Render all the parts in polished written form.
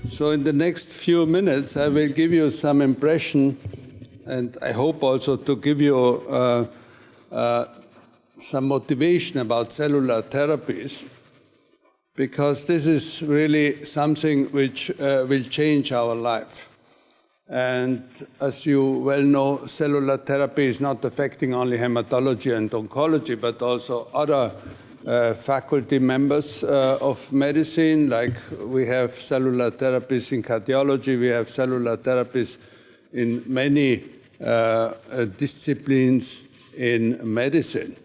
So in the next few minutes, I will give you some impression, and I hope also to give you some motivation about cellular therapies, because this is really something which will change our life. And as you well know, cellular therapy is not affecting only hematology and oncology, but also other faculty members of medicine, like we have cellular therapies in cardiology, we have cellular therapies in many disciplines in medicine.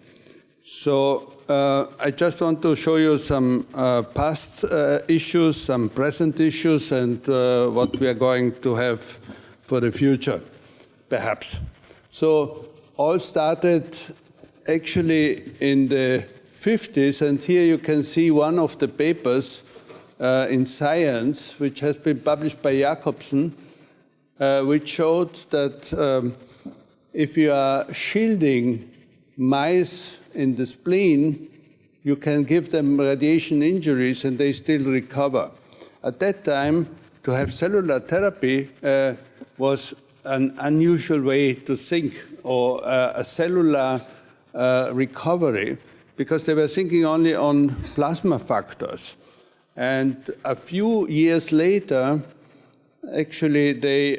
So I just want to show you some past issues, some present issues, and what we are going to have for the future, perhaps. So all started actually in the 50s, and here you can see one of the papers in Science, which has been published by Jacobsen, which showed that if you are shielding mice in the spleen, you can give them radiation injuries and they still recover. At that time, to have cellular therapy was an unusual way to think, or a cellular recovery, because they were thinking only on plasma factors. And a few years later, actually they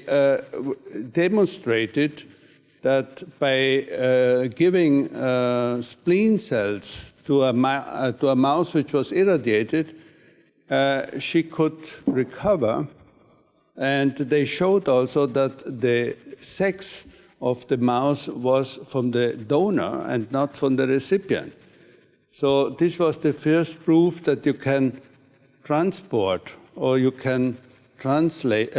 demonstrated that by giving spleen cells to a mouse which was irradiated, she could recover. And they showed also that the sex of the mouse was from the donor and not from the recipient. So this was the first proof that you can transport or you can transplant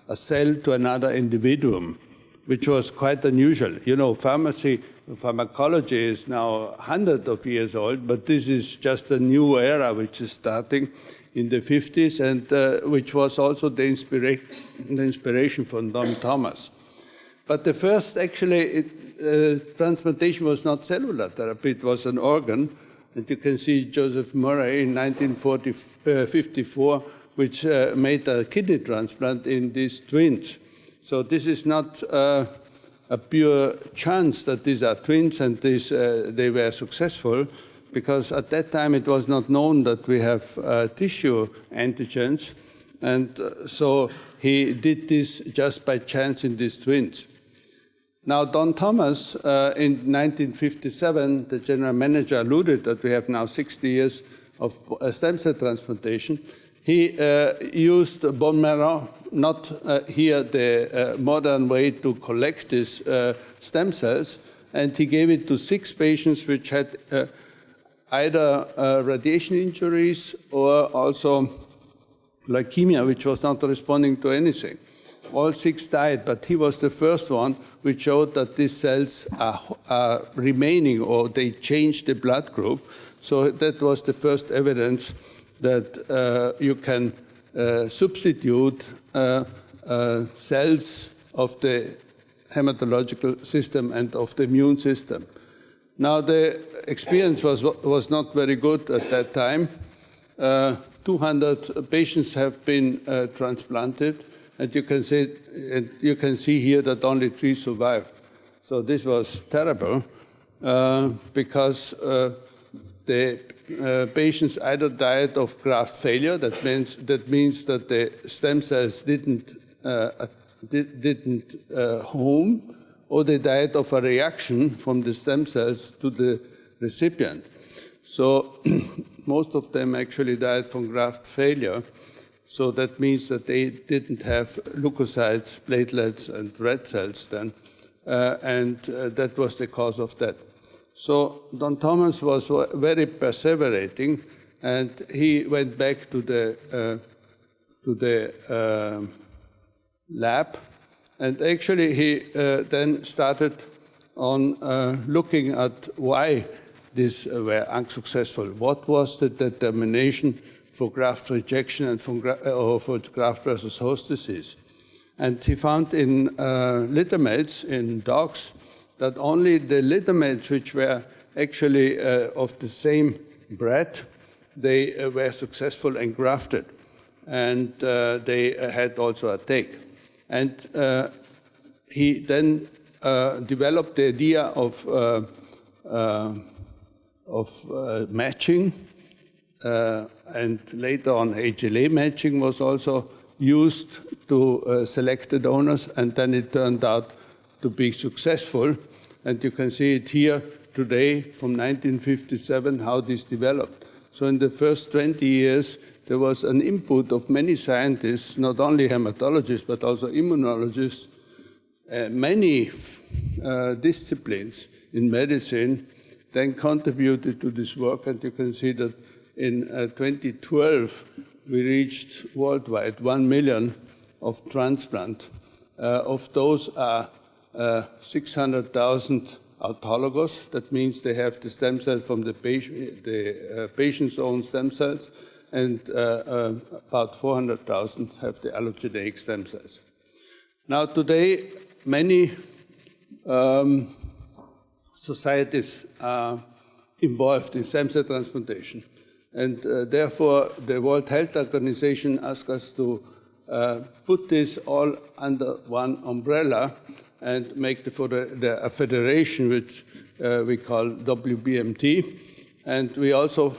a cell to another individuum, which was quite unusual. You know, pharmacology is now hundreds of years old, but this is just a new era which is starting in the 50s, and which was also the inspiration for Don Thomas. But the first, actually, transplantation was not cellular therapy, it was an organ. And you can see Joseph Murray in 1954, which made a kidney transplant in these twins. So this is not a pure chance that these are twins and they were successful, because at that time it was not known that we have tissue antigens, and so he did this just by chance in these twins. Now, Don Thomas, in 1957, the general manager alluded that we have now 60 years of stem cell transplantation. He used bone marrow, not here the modern way to collect these stem cells, and he gave it to 6 patients which had either radiation injuries or also leukemia, which was not responding to anything. All 6 died, but he was the first one which showed that these cells are remaining, or they changed the blood group. So that was the first evidence that you can substitute cells of the hematological system and of the immune system. Now, the experience was not very good at that time. 200 patients have been transplanted, and you can see here that only 3 survived. So this was terrible, because the patients either died of graft failure. That means that the stem cells didn't home, or they died of a reaction from the stem cells to the recipient. So most of them actually died from graft failure. So that means that they didn't have leukocytes, platelets, and red cells then, and that was the cause of that. So Don Thomas was very perseverating, and he went back to the lab, and actually he then started on looking at why these were unsuccessful. What was the determination for graft rejection and for graft versus host disease? And he found in littermates, in dogs, that only the littermates which were actually of the same bred, they were successful and grafted. and they had also a take. And he then developed the idea of matching, and later on HLA matching was also used to select the donors, and then it turned out to be successful. And you can see it here today from 1957 how this developed. So in the first 20 years, there was an input of many scientists, not only hematologists, but also immunologists, many disciplines in medicine then contributed to this work. And you can see that in 2012, we reached worldwide 1 million of transplant. Of those are 600,000 autologous. That means they have the stem cells from the patient's own stem cells, and about 400,000 have the allogeneic stem cells. Now today, many societies are involved in stem cell transplantation, and therefore the World Health Organization asked us to put this all under one umbrella and make a federation which we call WBMT. And we also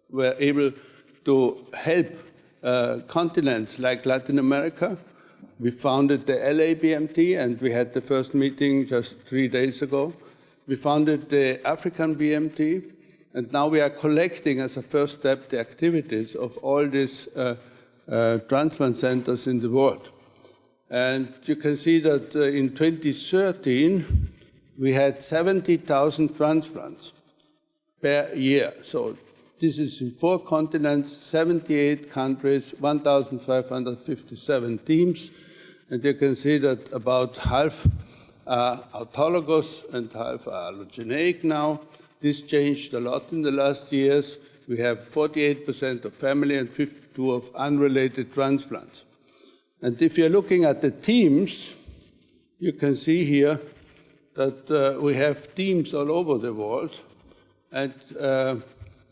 were able to help continents like Latin America. We founded the LA-BMT, and we had the first meeting just 3 days ago. We founded the African BMT, and now we are collecting as a first step the activities of all these transplant centers in the world. And you can see that in 2013, we had 70,000 transplants per year. So this is in 4 continents, 78 countries, 1,557 teams. And you can see that about half are autologous and half are allogeneic now. This changed a lot in the last years. We have 48% of family and 52% of unrelated transplants. And if you're looking at the teams, you can see here that we have teams all over the world. And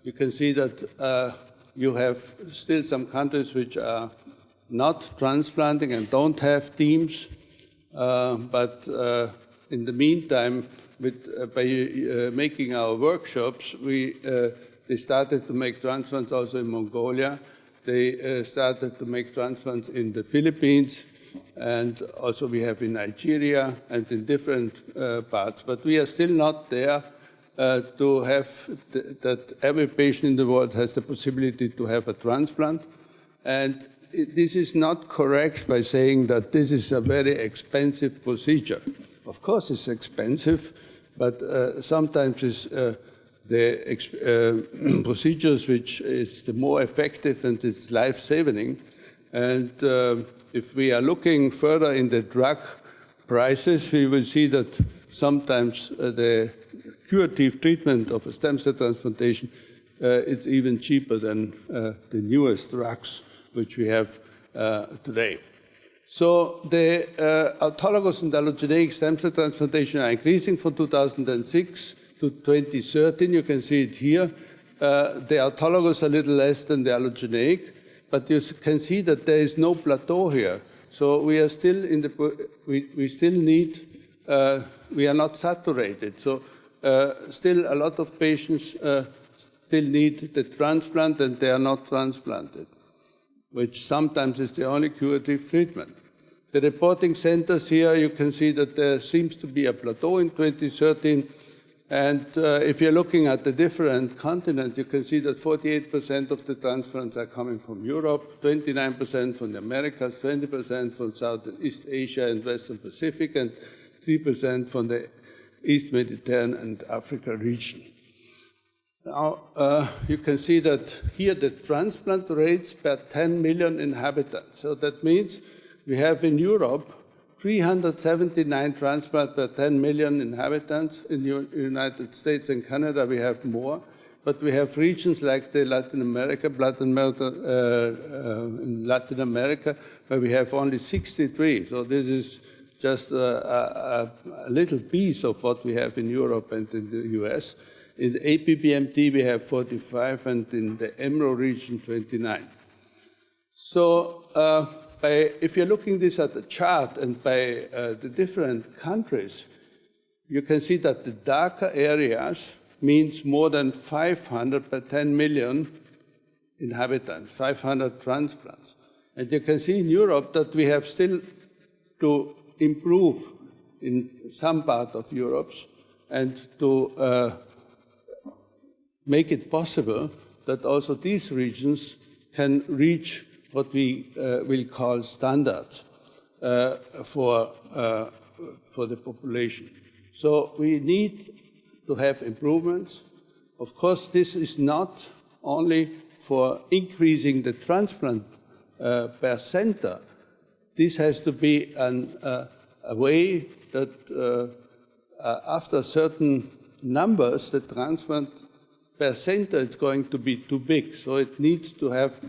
you can see that you have still some countries which are not transplanting and don't have teams. But in the meantime, by making our workshops, they started to make transplants also in Mongolia. They started to make transplants in the Philippines, and also we have in Nigeria and in different parts. But we are still not there to have that every patient in the world has the possibility to have a transplant. And this is not correct by saying that this is a very expensive procedure. Of course it's expensive, but sometimes it's the procedures which is the more effective and it's life-saving. And if we are looking further in the drug prices, we will see that sometimes the curative treatment of a stem cell transplantation, it's even cheaper than the newest drugs which we have today. So the autologous and allogeneic stem cell transplantation are increasing from 2006 to 2013. You can see it here. The autologous are a little less than the allogeneic, but you can see that there is no plateau here. So we are still in the, we still need, we are not saturated. So still a lot of patients still need the transplant and they are not transplanted, which sometimes is the only curative treatment. The reporting centers here, you can see that there seems to be a plateau in 2013. And if you're looking at the different continents, you can see that 48% of the transplants are coming from Europe, 29% from the Americas, 20% from Southeast Asia and Western Pacific, and 3% from the East Mediterranean and Africa region. Now, you can see that here the transplant rates per 10 million inhabitants. So that means we have in Europe 379 transplants per 10 million inhabitants. In the United States and Canada we have more, but we have regions like the Latin America, in Latin America, where we have only 63. So this is just a little piece of what we have in Europe and in the US. In the APBMT we have 45, and in the EMRO region 29. So if you're looking this at the chart and by the different countries, you can see that the darker areas means more than 500 per 10 million inhabitants, 500 transplants. And you can see in Europe that we have still to improve in some part of Europe and to make it possible that also these regions can reach what we will call standards for the population. So we need to have improvements. Of course, this is not only for increasing the transplant per center. This has to be a way that after certain numbers, the transplant per center is going to be too big. So it needs to have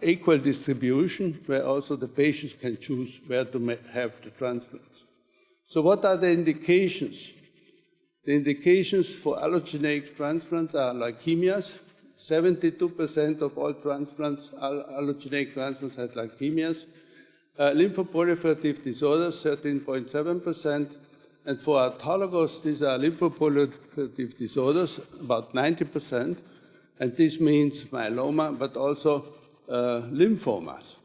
equal distribution where also the patients can choose where to have the transplants. So what are the indications? The indications for allogeneic transplants are leukemias. 72% of all transplants, allogeneic transplants, had leukemias. Lymphoproliferative disorders, 13.7%. And for autologous, these are lymphoproliferative disorders, about 90%. And this means myeloma, but also lymphomas.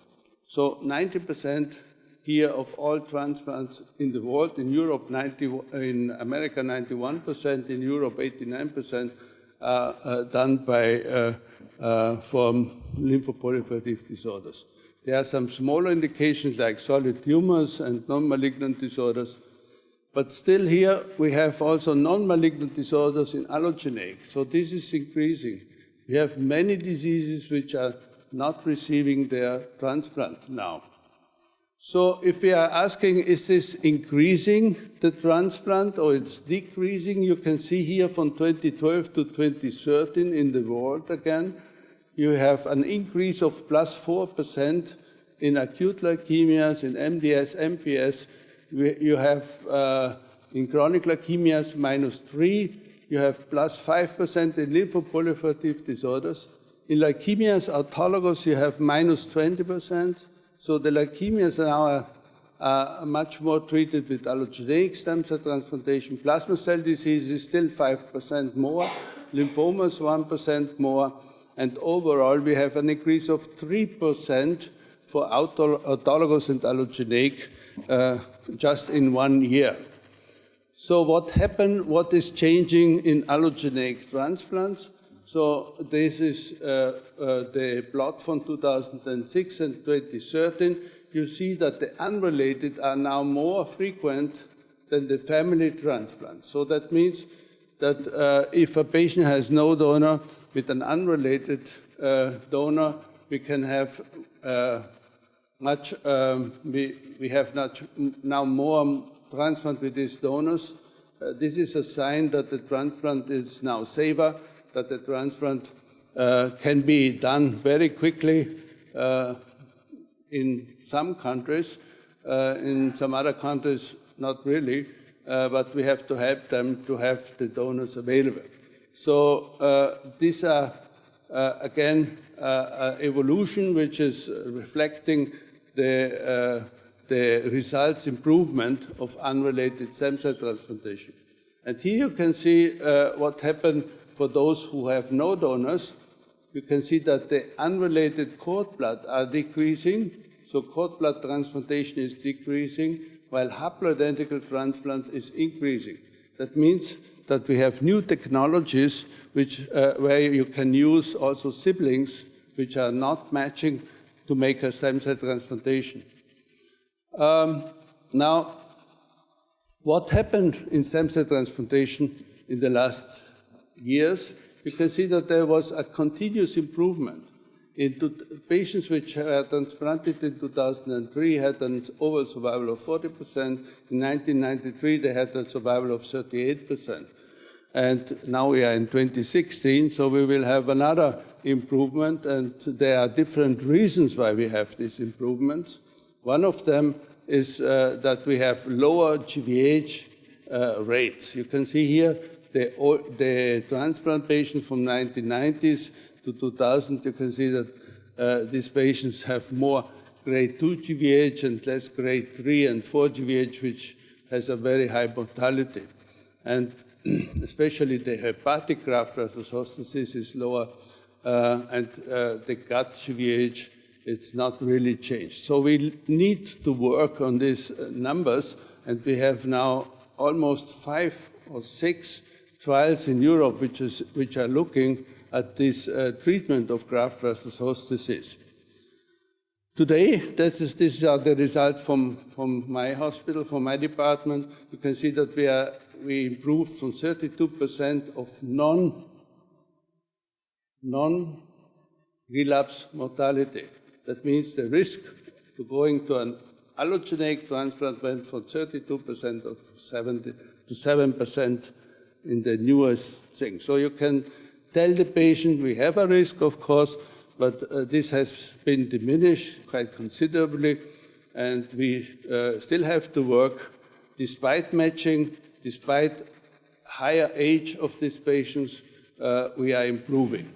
So 90% here of all transplants in the world, in Europe, in America, 91%, in Europe, 89%, are done from lymphoproliferative disorders. There are some smaller indications like solid tumors and non-malignant disorders, but still here we have also non-malignant disorders in allogeneic, so this is increasing. We have many diseases which are not receiving their transplant now. So if we are asking, is this increasing the transplant or it's decreasing, you can see here from 2012 to 2013 in the world again, you have an increase of plus 4% in acute leukemias, in MDS, MPS. You have in chronic leukemias -3%, you have plus 5% in lymphoproliferative disorders. In leukemias autologous, you have -20%. So the leukemias now are much more treated with allogeneic stem cell transplantation. Plasma cell disease is still 5% more, lymphomas 1% more, and overall we have an increase of 3% for autologous and allogeneic just in 1 year. So what happened, what is changing in allogeneic transplants? So this is the plot from 2006 and 2013. You see that the unrelated are now more frequent than the family transplants. So that means that if a patient has no donor with an unrelated donor, we can have we have now more transplant with these donors. This is a sign that the transplant is now safer, that the transplant can be done very quickly in some countries. In some other countries, not really, but we have to help them to have the donors available. So these are, again, evolution which is reflecting the results improvement of unrelated stem cell transplantation. And here you can see what happened for those who have no donors. You can see that the unrelated cord blood are decreasing, so cord blood transplantation is decreasing, while haploidentical transplants is increasing. That means that we have new technologies which, where you can use also siblings which are not matching to make a stem cell transplantation. Now, what happened in stem cell transplantation in the last years? You can see that there was a continuous improvement. Patients which were transplanted in 2003 had an overall survival of 40%. In 1993, they had a survival of 38%. And now we are in 2016, so we will have another improvement, and there are different reasons why we have these improvements. One of them is that we have lower GVH rates. You can see here the transplant patients from 1990s to 2000, you can see that these patients have more grade 2 GVH and less grade 3 and 4 GVH, which has a very high mortality. And especially the hepatic graft versus host disease is lower, and the gut GVH, it's not really changed. So we need to work on these numbers, and we have now almost 5 or 6 trials in Europe which are looking at this treatment of graft versus host disease. Today, these are the results from my hospital, from my department. You can see that we improved from 32% of non-relapse mortality. That means the risk to going to an allogeneic transplant went from 32% to 7% in the newest thing. So you can tell the patient we have a risk, of course, but this has been diminished quite considerably, and we still have to work despite matching, despite higher age of these patients, we are improving.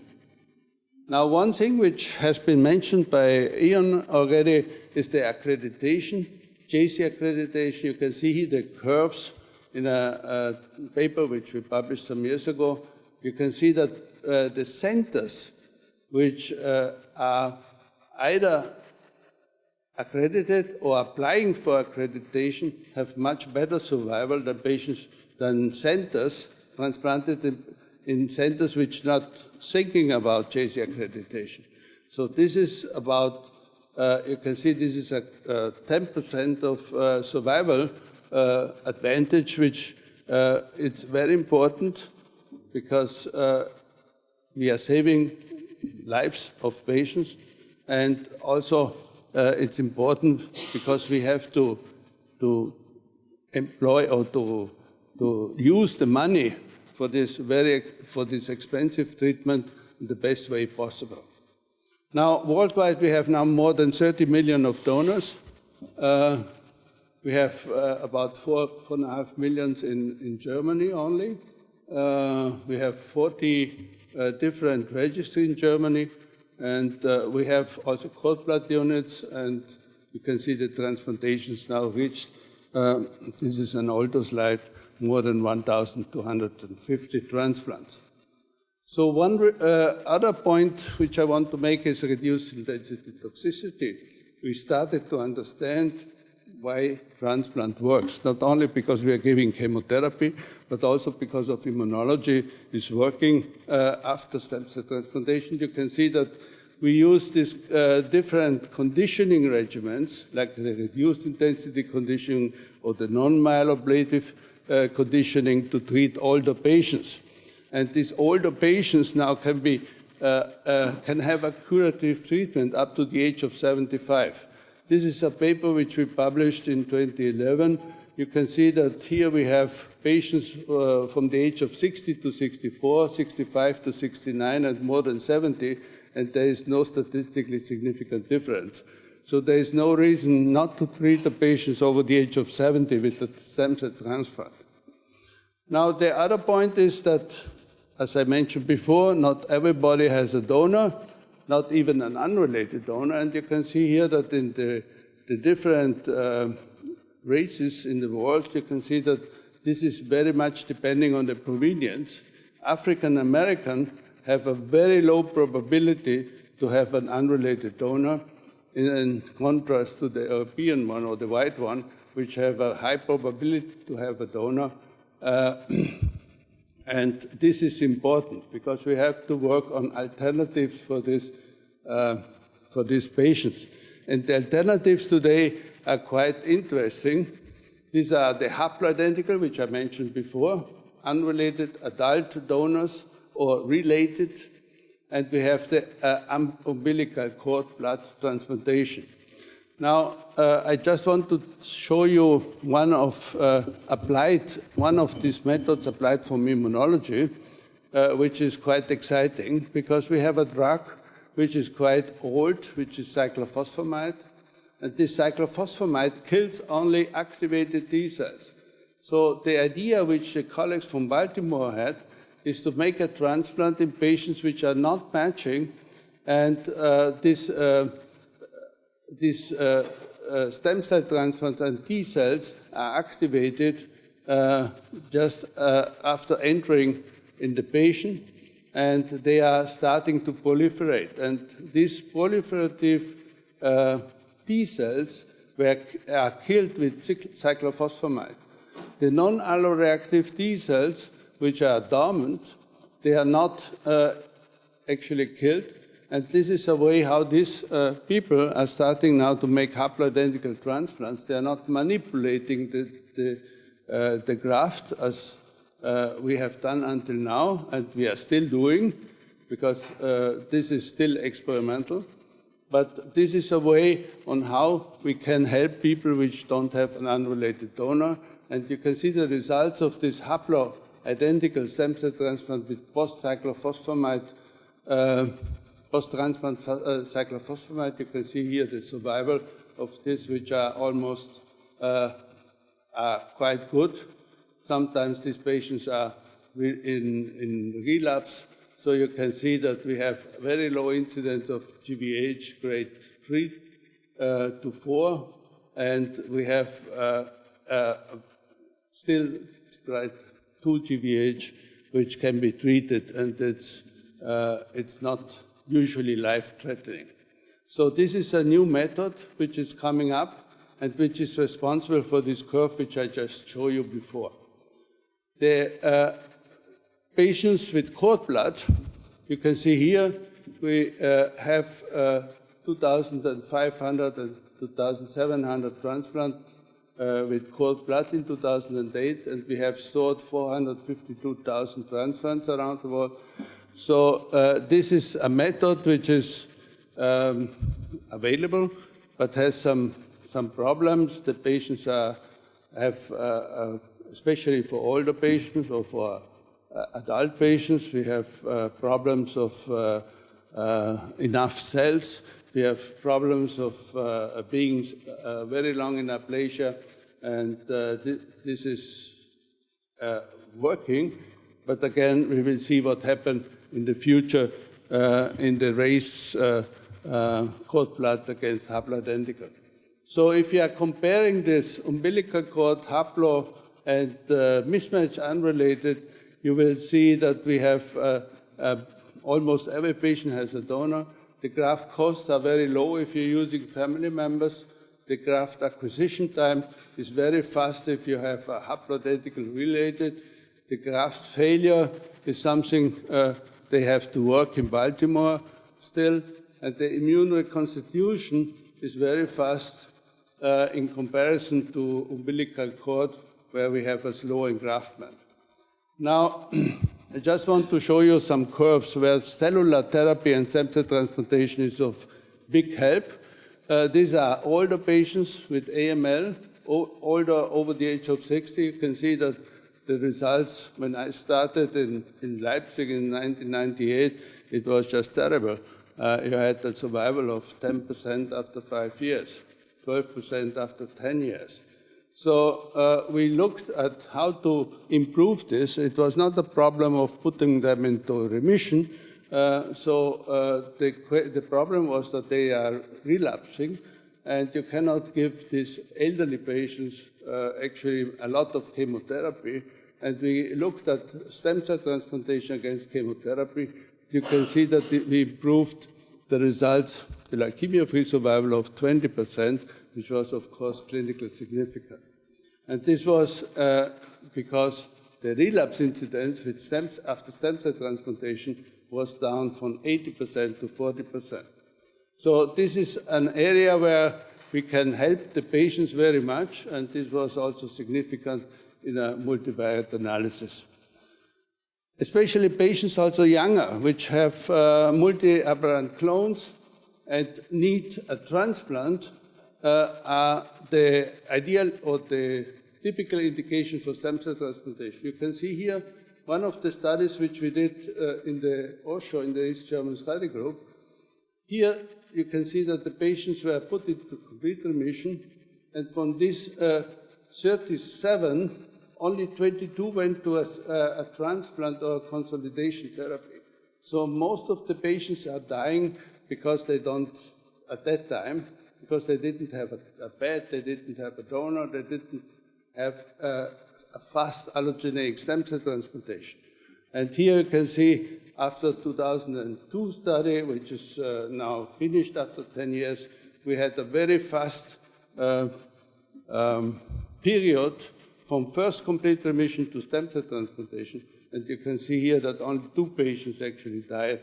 Now, one thing which has been mentioned by Ian already is the accreditation, JC accreditation. You can see here the curves in a paper which we published some years ago. You can see that the centers which are either accredited or applying for accreditation have much better survival than centers transplanted in centers which are not thinking about JC accreditation. So this is about, you can see this is a 10% of survival advantage, which it's very important because we are saving lives of patients, and also it's important because we have to employ or to use the money for this expensive treatment in the best way possible. Now, worldwide, we have now more than 30 million of donors. We have about 4.5 million in Germany only. We have 40 different registries in Germany, and we have also cord blood units, and you can see the transplantations now reached, this is an older slide, more than 1,250 transplants. So one other point which I want to make is reduced intensity toxicity. We started to understand why transplant works, not only because we are giving chemotherapy, but also because of immunology is working after stem cell transplantation. You can see that we use these different conditioning regimens, like the reduced intensity conditioning or the non-myeloablative conditioning to treat older patients. And these older patients now can have a curative treatment up to the age of 75. This is a paper which we published in 2011. You can see that here we have patients from the age of 60 to 64, 65 to 69, and more than 70, and there is no statistically significant difference. So there is no reason not to treat the patients over the age of 70 with a stem cell transplant. Now, the other point is that, as I mentioned before, not everybody has a donor, not even an unrelated donor, and you can see here that in the different races in the world, you can see that this is very much depending on the provenience. African American have a very low probability to have an unrelated donor, in contrast to the European one or the white one, which have a high probability to have a donor. And this is important because we have to work on alternatives for these patients. And the alternatives today are quite interesting. These are the haploidentical, which I mentioned before, unrelated adult donors or related, and we have the umbilical cord blood transplantation. Now, I just want to show you one of these methods applied from immunology, which is quite exciting because we have a drug which is quite old, which is cyclophosphamide, and this cyclophosphamide kills only activated T cells. So the idea which the colleagues from Baltimore had is to make a transplant in patients which are not matching And these stem cell transplants and T cells are activated just after entering in the patient, and they are starting to proliferate. And these proliferative T cells are killed with cyclophosphamide. The non-alloreactive T cells, which are dormant, they are not actually killed. And this is a way how these people are starting now to make haploidentical transplants. They are not manipulating the graft as we have done until now, and we are still doing, because this is still experimental. But this is a way on how we can help people which don't have an unrelated donor. And you can see the results of this haploidentical stem cell transplant with post-cyclophosphamide, post-transplant cyclophosphamide. You can see here the survival of this, which are almost quite good. Sometimes these patients are in relapse. So you can see that we have very low incidence of GVH, grade 3 to 4, and we have still grade 2 GVH, which can be treated, and it's not usually life-threatening. So this is a new method which is coming up and which is responsible for this curve which I just showed you before. The patients with cord blood, you can see here, we have 2,500 and 2,700 transplants with cord blood in 2008, and we have stored 452,000 transplants around the world. So this is a method which is available, but has some problems. The patients have, especially for older patients or for adult patients, we have problems of enough cells. We have problems of being very long in aplasia, and this is working. But again, we will see what happens in the future in the race cord blood against haploidentical. So if you are comparing this umbilical cord, haplo, and mismatch unrelated, you will see that we have almost every patient has a donor. The graft costs are very low if you're using family members. The graft acquisition time is very fast if you have a haploidentical related. The graft failure is something they have to work in Baltimore still. And the immune reconstitution is very fast in comparison to umbilical cord, where we have a slow engraftment. Now, I just want to show you some curves where cellular therapy and stem cell transplantation is of big help. These are older patients with AML, older over the age of 60. You can see that the results, when I started in Leipzig in 1998, it was just terrible. You had a survival of 10% after 5 years, 12% after 10 years. So we looked at how to improve this. It was not a problem of putting them into remission. The problem was that they are relapsing, and you cannot give these elderly patients actually a lot of chemotherapy. And we looked at stem cell transplantation against chemotherapy. You can see that we improved the results, the leukemia-free survival of 20%, which was, of course, clinically significant. And this was because the relapse incidence with after stem cell transplantation was down from 80% to 40%. So this is an area where we can help the patients very much, and this was also significant in a multivariate analysis. Especially patients also younger, which have multi-aberrant clones and need a transplant, are the ideal or the typical indication for stem cell transplantation. You can see here one of the studies which we did in the Osho, in the East German study group. Here you can see that the patients were put into complete remission, and from these 37, only 22 went to a transplant or consolidation therapy. So most of the patients are dying because they don't, at that time, because they didn't have a bed, they didn't have a donor, they didn't have a fast allogeneic stem cell transplantation. And here you can see after 2002 study, which is now finished after 10 years, we had a very fast period from first complete remission to stem cell transplantation. And you can see here that only 2 patients actually died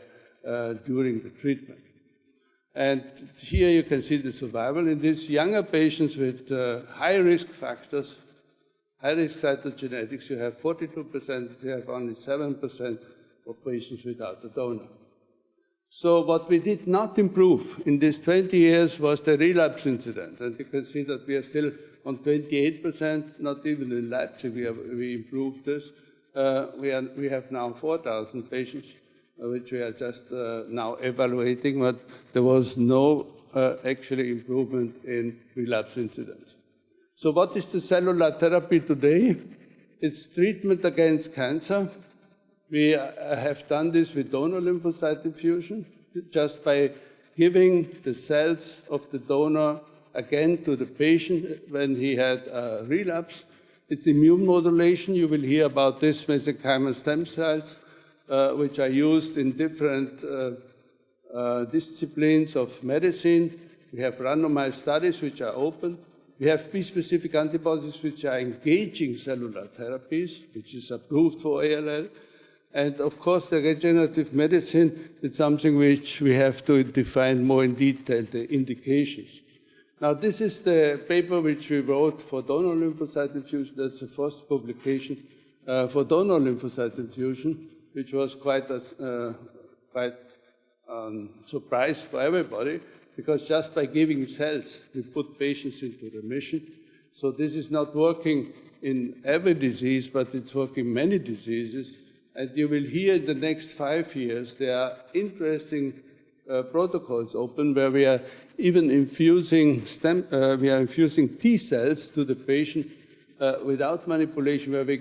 during the treatment. And here you can see the survival in these younger patients with high risk factors, high risk cytogenetics. You have 42%, you have only 7% of patients without a donor. So what we did not improve in these 20 years was the relapse incidence. And you can see that we are still on 28%, not even in Leipzig we improved this. We have now 4,000 patients, which we are just now evaluating, but there was no actually improvement in relapse incidence. So what is the cellular therapy today? It's treatment against cancer. We have done this with donor lymphocyte infusion, just by giving the cells of the donor again to the patient when he had a relapse. It's immune modulation. You will hear about this mesenchymal stem cells, which are used in different disciplines of medicine. We have randomized studies which are open. We have B-specific antibodies which are engaging cellular therapies, which is approved for ALL. And of course, the regenerative medicine is something which we have to define more in detail, the indications. Now, this is the paper which we wrote for donor lymphocyte infusion. That's the first publication for donor lymphocyte infusion, which was quite a surprise for everybody, because just by giving cells, we put patients into remission. So this is not working in every disease, but it's working in many diseases. And you will hear in the next 5 years, there are interesting protocols open where we are even infusing T cells to the patient without manipulation, where we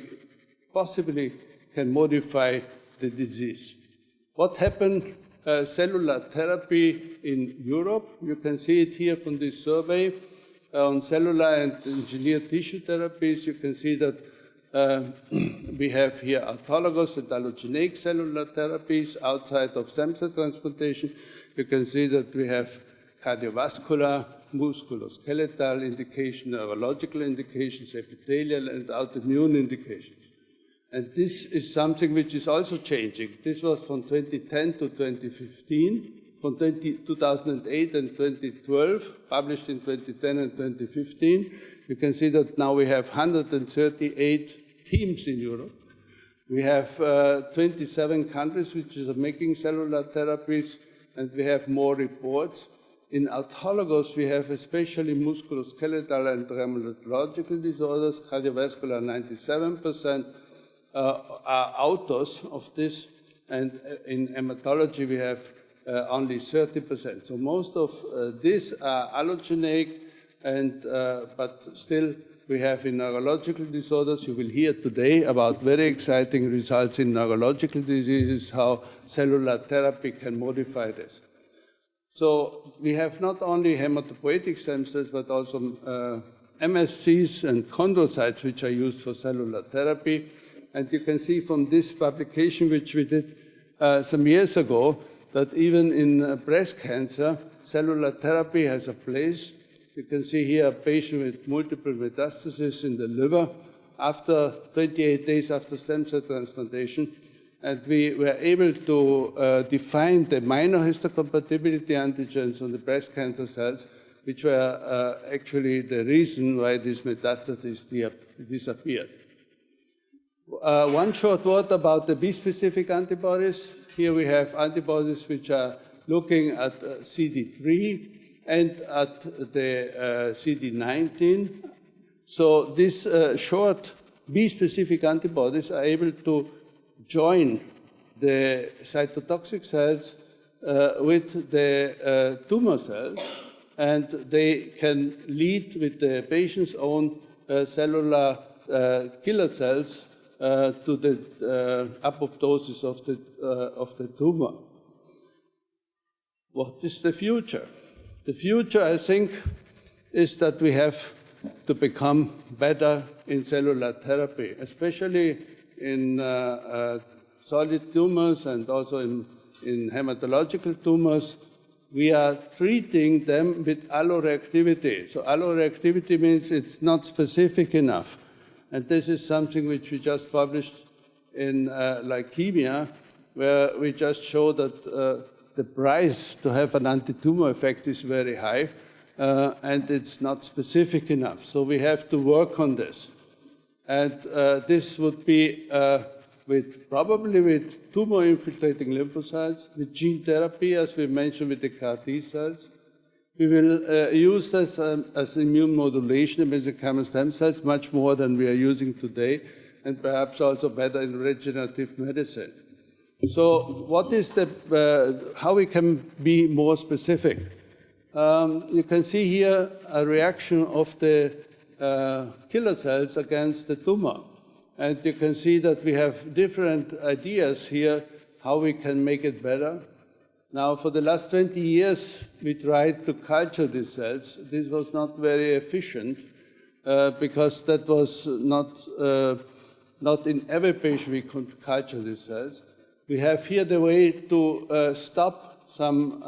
possibly can modify the disease. What happened? Cellular therapy in Europe. You can see it here from this survey on cellular and engineered tissue therapies. You can see that we have here autologous and allogeneic cellular therapies outside of stem cell transplantation. You can see that we have cardiovascular, musculoskeletal indication, neurological indications, epithelial and autoimmune indications. And this is something which is also changing. This was from 2010 to 2015, from 2008 and 2012, published in 2010 and 2015. You can see that now we have 138 teams in Europe. We have 27 countries which are making cellular therapies, and we have more reports. In autologous, we have especially musculoskeletal and rheumatological disorders, cardiovascular 97%, are autos of this, and in hematology we have only 30%. So most of these are allogeneic, and but still we have in neurological disorders. You will hear today about very exciting results in neurological diseases, how cellular therapy can modify this. So we have not only hematopoietic stem cells, but also MSCs and chondrocytes, which are used for cellular therapy. And you can see from this publication, which we did some years ago, that even in breast cancer, cellular therapy has a place. You can see here a patient with multiple metastases in the liver after 28 days after stem cell transplantation. And we were able to define the minor histocompatibility antigens on the breast cancer cells, which were actually the reason why these metastases disappeared. One short word about the B-specific antibodies. Here we have antibodies which are looking at CD3 and at the CD19. So these short B-specific antibodies are able to join the cytotoxic cells with the tumor cells, and they can lead with the patient's own cellular killer cells to the apoptosis of the tumor. What is the future? The future, I think, is that we have to become better in cellular therapy, especially in solid tumors and also in hematological tumors. We are treating them with alloreactivity. So alloreactivity means it's not specific enough. And this is something which we just published in leukemia, where we just show that the price to have an anti-tumor effect is very high, and it's not specific enough. So we have to work on this. And this would be probably with tumor-infiltrating lymphocytes, with gene therapy, as we mentioned with the CAR T cells. We will use this as immune modulation in mesenchymal stem cells much more than we are using today, and perhaps also better in regenerative medicine. So what is how we can be more specific? You can see here a reaction of the killer cells against the tumor. And you can see that we have different ideas here how we can make it better. Now, for the last 20 years, we tried to culture these cells. This was not very efficient because that was not in every patient we could culture these cells. We have here the way to stop some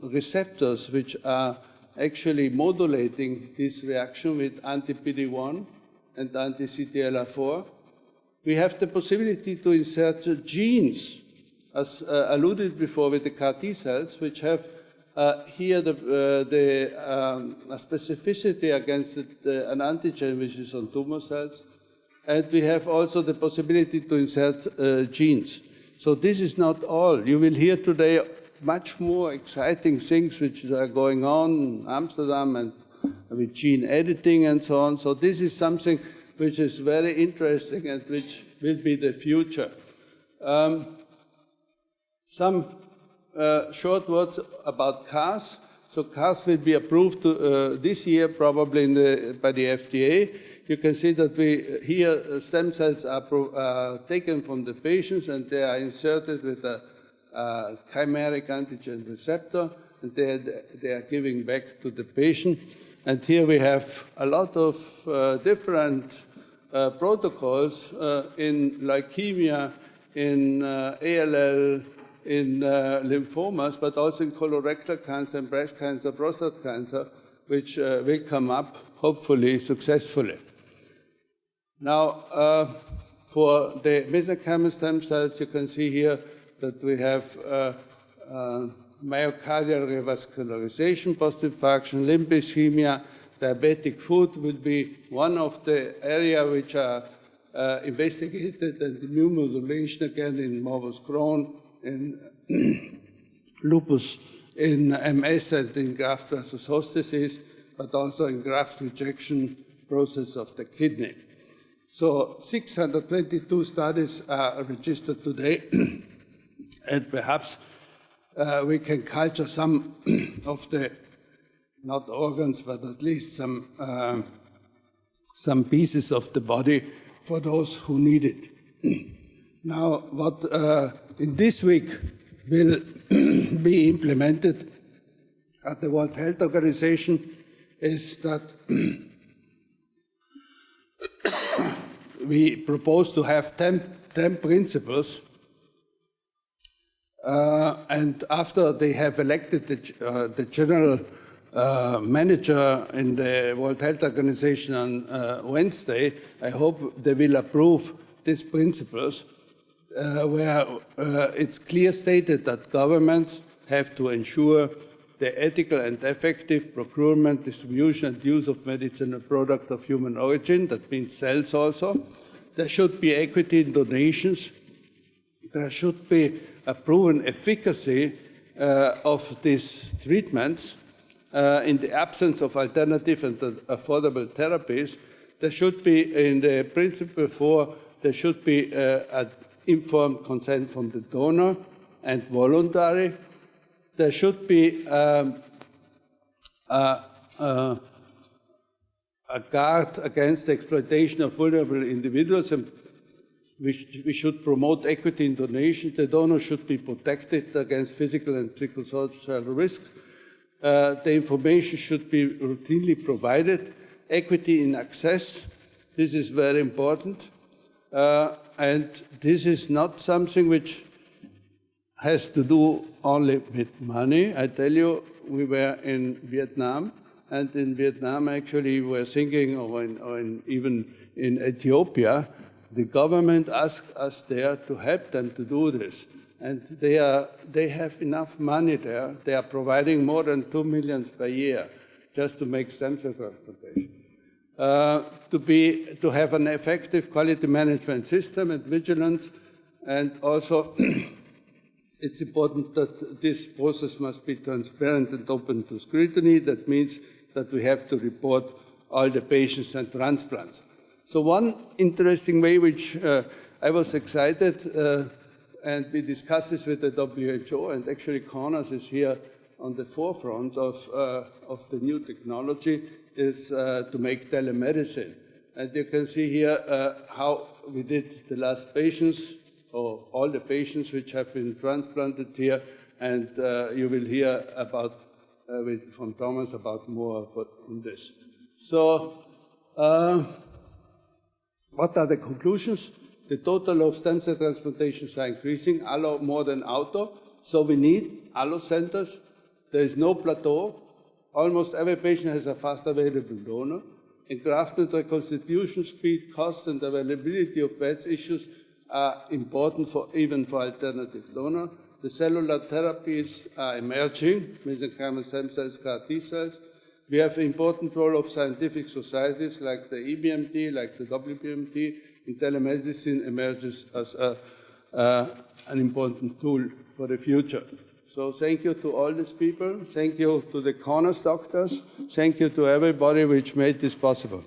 receptors which are actually modulating this reaction with anti-PD-1 and anti-CTLA4. We have the possibility to insert genes, as alluded before with the CAR T cells, which have here a specificity against an antigen which is on tumor cells. And we have also the possibility to insert genes. So this is not all. You will hear today much more exciting things which are going on in Amsterdam and with gene editing and so on. So this is something which is very interesting and which will be the future. Some short words about CARs. So CARs will be approved this year probably by the FDA. You can see that here stem cells are taken from the patients and they are inserted with a chimeric antigen receptor, and they are giving back to the patient. And here we have a lot of different protocols in leukemia, in ALL, in lymphomas, but also in colorectal cancer and breast cancer, prostate cancer, which will come up hopefully successfully. Now, for the mesenchymal stem cells, you can see here that we have myocardial revascularization, post-infarction, limb ischemia, diabetic foot will be one of the areas which are investigated, and immune modulation again in morbus Crohn, in lupus, in MS and in graft versus host disease, but also in graft rejection process of the kidney. So 622 studies are registered today, and perhaps we can culture some of the, not organs, but at least some pieces of the body for those who need it. Now, what in this week will be implemented at the World Health Organization is that we propose to have 10 principles, and after they have elected the general manager in the World Health Organization on Wednesday, I hope they will approve these principles, where it's clear stated that governments have to ensure the ethical and effective procurement, distribution, and use of medicinal products of human origin. That means cells also. There should be equity in donations. There should be a proven efficacy of these treatments in the absence of alternative and affordable therapies. There should be, in the principle 4, there should be an informed consent from the donor and voluntary. There should be a guard against the exploitation of vulnerable individuals, and We should promote equity in donations. The donor should be protected against physical and psychosocial risks. The information should be routinely provided. Equity in access, this is very important. And this is not something which has to do only with money. I tell you, we were in Vietnam, and in Vietnam actually we were thinking, or even in Ethiopia, the government asked us there to help them to do this. And they have enough money there. They are providing more than 2 million per year just to make stem cell transplantation. To have an effective quality management system and vigilance, and also it's important that this process must be transparent and open to scrutiny. That means that we have to report all the patients and transplants. So one interesting way which I was excited, and we discussed this with the WHO, and actually Kaunas is here on the forefront of the new technology, is to make telemedicine. And you can see here how we did the last patients, or all the patients which have been transplanted here, and you will hear about from Thomas about more on this. So, what are the conclusions? The total of stem cell transplantations are increasing, allo more than auto, so we need allo centers. There is no plateau. Almost every patient has a fast available donor. Engraftment, reconstitution, speed, cost, and availability of beds issues are important even for alternative donor. The cellular therapies are emerging, mesenchymal stem cells, CAR T cells. We have an important role of scientific societies like the EBMT, like the WBMT, in telemedicine emerges as an important tool for the future. So thank you to all these people. Thank you to the Kaunas doctors. Thank you to everybody which made this possible.